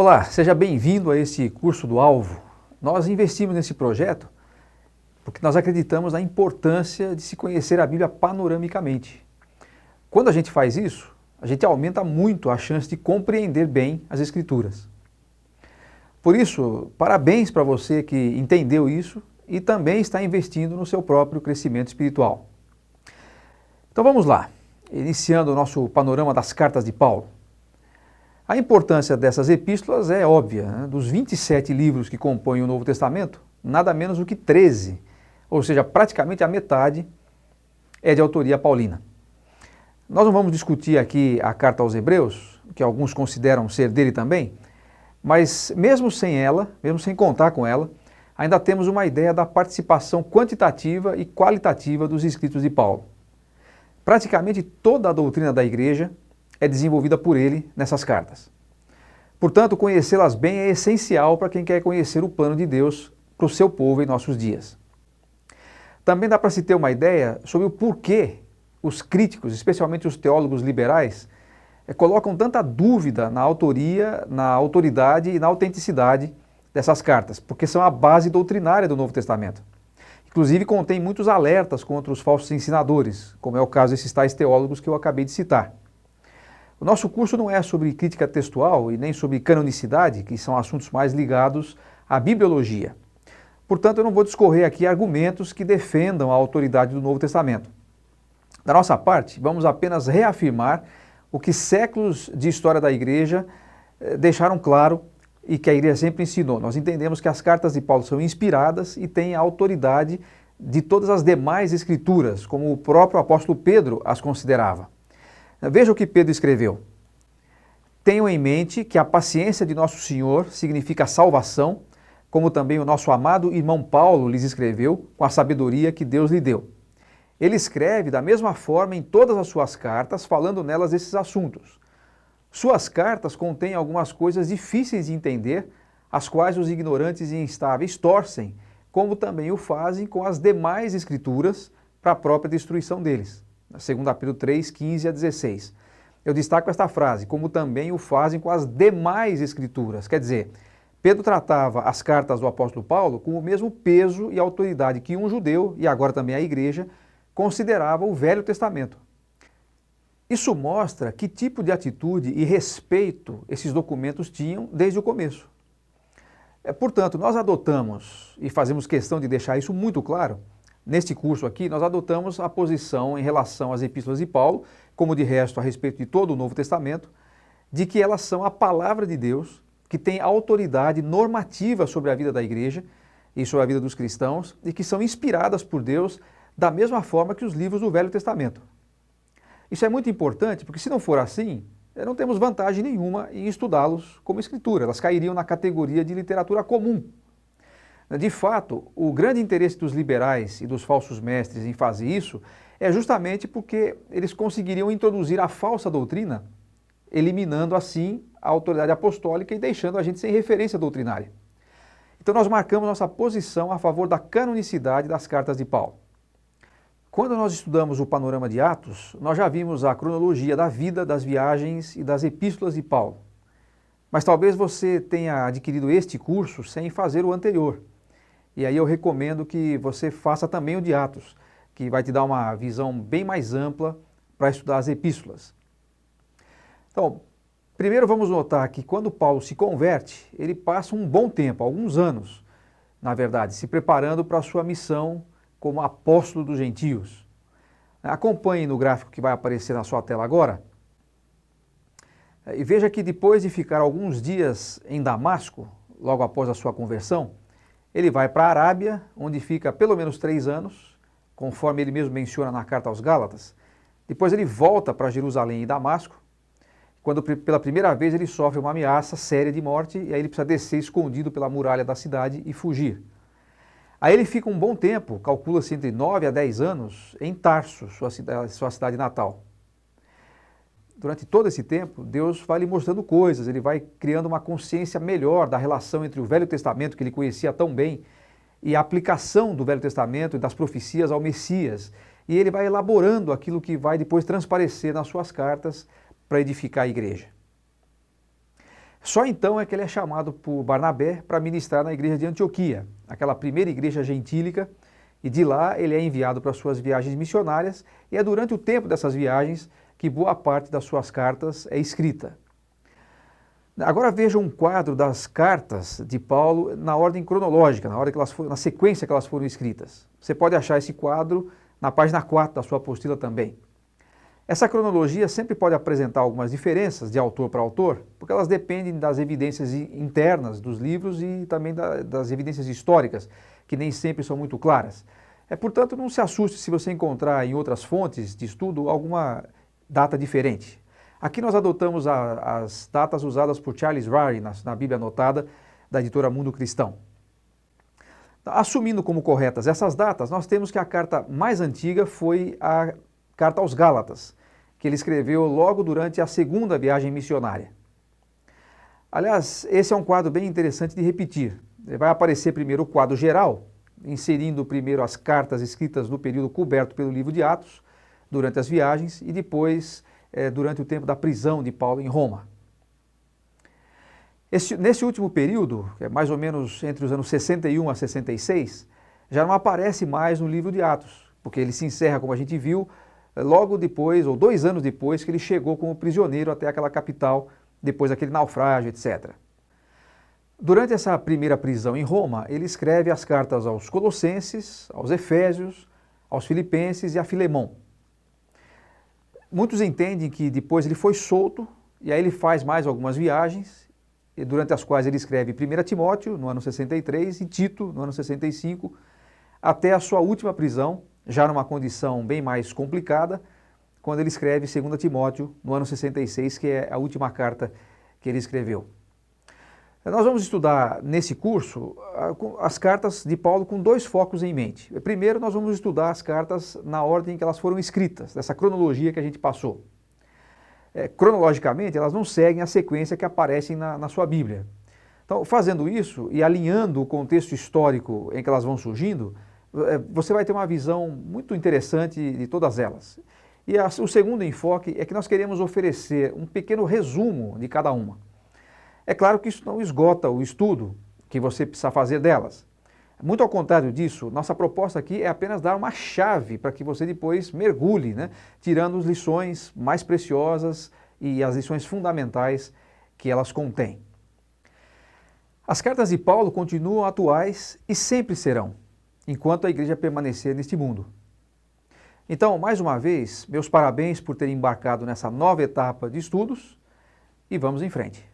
Olá, seja bem-vindo a esse curso do Alvo. Nós investimos nesse projeto porque nós acreditamos na importância de se conhecer a Bíblia panoramicamente. Quando a gente faz isso, a gente aumenta muito a chance de compreender bem as Escrituras. Por isso, parabéns para você que entendeu isso e também está investindo no seu próprio crescimento espiritual. Então vamos lá, iniciando o nosso panorama das cartas de Paulo. A importância dessas epístolas é óbvia, né? Dos 27 livros que compõem o Novo Testamento, nada menos do que 13, ou seja, praticamente a metade, é de autoria paulina. Nós não vamos discutir aqui a carta aos Hebreus, que alguns consideram ser dele também, mas mesmo sem ela, mesmo sem contar com ela, ainda temos uma ideia da participação quantitativa e qualitativa dos escritos de Paulo. Praticamente toda a doutrina da igreja é desenvolvida por ele nessas cartas. Portanto, conhecê-las bem é essencial para quem quer conhecer o plano de Deus para o seu povo em nossos dias. Também dá para se ter uma ideia sobre o porquê os críticos, especialmente os teólogos liberais, colocam tanta dúvida na autoria, na autoridade e na autenticidade dessas cartas, porque são a base doutrinária do Novo Testamento. Inclusive contém muitos alertas contra os falsos ensinadores, como é o caso desses tais teólogos que eu acabei de citar. O nosso curso não é sobre crítica textual e nem sobre canonicidade, que são assuntos mais ligados à bibliologia. Portanto, eu não vou discorrer aqui argumentos que defendam a autoridade do Novo Testamento. Da nossa parte, vamos apenas reafirmar o que séculos de história da igreja deixaram claro e que a igreja sempre ensinou. Nós entendemos que as cartas de Paulo são inspiradas e têm a autoridade de todas as demais escrituras, como o próprio apóstolo Pedro as considerava. Veja o que Pedro escreveu. Tenham em mente que a paciência de nosso Senhor significa salvação, como também o nosso amado irmão Paulo lhes escreveu com a sabedoria que Deus lhe deu. Ele escreve da mesma forma em todas as suas cartas, falando nelas desses assuntos. Suas cartas contêm algumas coisas difíceis de entender, as quais os ignorantes e instáveis torcem, como também o fazem com as demais escrituras para a própria destruição deles. 2 Pedro 3, 15 a 16. Eu destaco esta frase, como também o fazem com as demais escrituras. Quer dizer, Pedro tratava as cartas do apóstolo Paulo com o mesmo peso e autoridade que um judeu, e agora também a igreja, considerava o Velho Testamento. Isso mostra que tipo de atitude e respeito esses documentos tinham desde o começo. Portanto, nós adotamos, e fazemos questão de deixar isso muito claro, neste curso aqui, nós adotamos a posição em relação às epístolas de Paulo, como de resto a respeito de todo o Novo Testamento, de que elas são a palavra de Deus, que tem autoridade normativa sobre a vida da igreja e sobre a vida dos cristãos, e que são inspiradas por Deus da mesma forma que os livros do Velho Testamento. Isso é muito importante, porque se não for assim, não temos vantagem nenhuma em estudá-los como escritura, elas cairiam na categoria de literatura comum. De fato, o grande interesse dos liberais e dos falsos mestres em fazer isso é justamente porque eles conseguiriam introduzir a falsa doutrina, eliminando assim a autoridade apostólica e deixando a gente sem referência doutrinária. Então nós marcamos nossa posição a favor da canonicidade das cartas de Paulo. Quando nós estudamos o panorama de Atos, nós já vimos a cronologia da vida, das viagens e das epístolas de Paulo. Mas talvez você tenha adquirido este curso sem fazer o anterior. E aí eu recomendo que você faça também o de Atos, que vai te dar uma visão bem mais ampla para estudar as epístolas. Então, primeiro vamos notar que quando Paulo se converte, ele passa um bom tempo, alguns anos, na verdade, se preparando para a sua missão como apóstolo dos gentios. Acompanhe no gráfico que vai aparecer na sua tela agora. E veja que depois de ficar alguns dias em Damasco, logo após a sua conversão, ele vai para a Arábia, onde fica pelo menos 3 anos, conforme ele mesmo menciona na carta aos Gálatas. Depois ele volta para Jerusalém e Damasco, quando pela primeira vez ele sofre uma ameaça séria de morte, e aí ele precisa descer escondido pela muralha da cidade e fugir. Aí ele fica um bom tempo, calcula-se entre 9 a 10 anos, em Tarso, sua cidade natal. Durante todo esse tempo, Deus vai lhe mostrando coisas, ele vai criando uma consciência melhor da relação entre o Velho Testamento, que ele conhecia tão bem, e a aplicação do Velho Testamento e das profecias ao Messias. E ele vai elaborando aquilo que vai depois transparecer nas suas cartas para edificar a igreja. Só então é que ele é chamado por Barnabé para ministrar na igreja de Antioquia, aquela primeira igreja gentílica, e de lá ele é enviado para suas viagens missionárias, e é durante o tempo dessas viagens que boa parte das suas cartas é escrita. Agora veja um quadro das cartas de Paulo na ordem cronológica, na sequência que elas foram escritas. Você pode achar esse quadro na página 4 da sua apostila também. Essa cronologia sempre pode apresentar algumas diferenças de autor para autor, porque elas dependem das evidências internas dos livros e também das evidências históricas, que nem sempre são muito claras. Portanto, não se assuste se você encontrar em outras fontes de estudo alguma data diferente. Aqui nós adotamos as datas usadas por Charles Ryrie na Bíblia Anotada da editora Mundo Cristão. Assumindo como corretas essas datas, nós temos que a carta mais antiga foi a carta aos Gálatas, que ele escreveu logo durante a segunda viagem missionária. Aliás, esse é um quadro bem interessante de repetir. Vai aparecer primeiro o quadro geral, inserindo primeiro as cartas escritas no período coberto pelo livro de Atos, durante as viagens, e depois durante o tempo da prisão de Paulo em Roma. Nesse último período, que é mais ou menos entre os anos 61 a 66, já não aparece mais no livro de Atos, porque ele se encerra, como a gente viu, logo depois, ou 2 anos depois, que ele chegou como prisioneiro até aquela capital, depois daquele naufrágio, etc. Durante essa primeira prisão em Roma, ele escreve as cartas aos Colossenses, aos Efésios, aos Filipenses e a Filemão. Muitos entendem que depois ele foi solto, e aí ele faz mais algumas viagens, durante as quais ele escreve 1 Timóteo, no ano 63, e Tito, no ano 65, até a sua última prisão, já numa condição bem mais complicada, quando ele escreve 2 Timóteo, no ano 66, que é a última carta que ele escreveu. Nós vamos estudar nesse curso as cartas de Paulo com 2 focos em mente. Primeiro, nós vamos estudar as cartas na ordem que elas foram escritas, dessa cronologia que a gente passou. Cronologicamente, elas não seguem a sequência que aparecem na sua Bíblia. Então, fazendo isso e alinhando o contexto histórico em que elas vão surgindo, você vai ter uma visão muito interessante de todas elas. E o segundo enfoque é que nós queremos oferecer um pequeno resumo de cada uma. É claro que isso não esgota o estudo que você precisa fazer delas. Muito ao contrário disso, nossa proposta aqui é apenas dar uma chave para que você depois mergulhe, tirando as lições mais preciosas e as lições fundamentais que elas contêm. As cartas de Paulo continuam atuais e sempre serão, enquanto a igreja permanecer neste mundo. Então, mais uma vez, meus parabéns por terem embarcado nessa nova etapa de estudos e vamos em frente.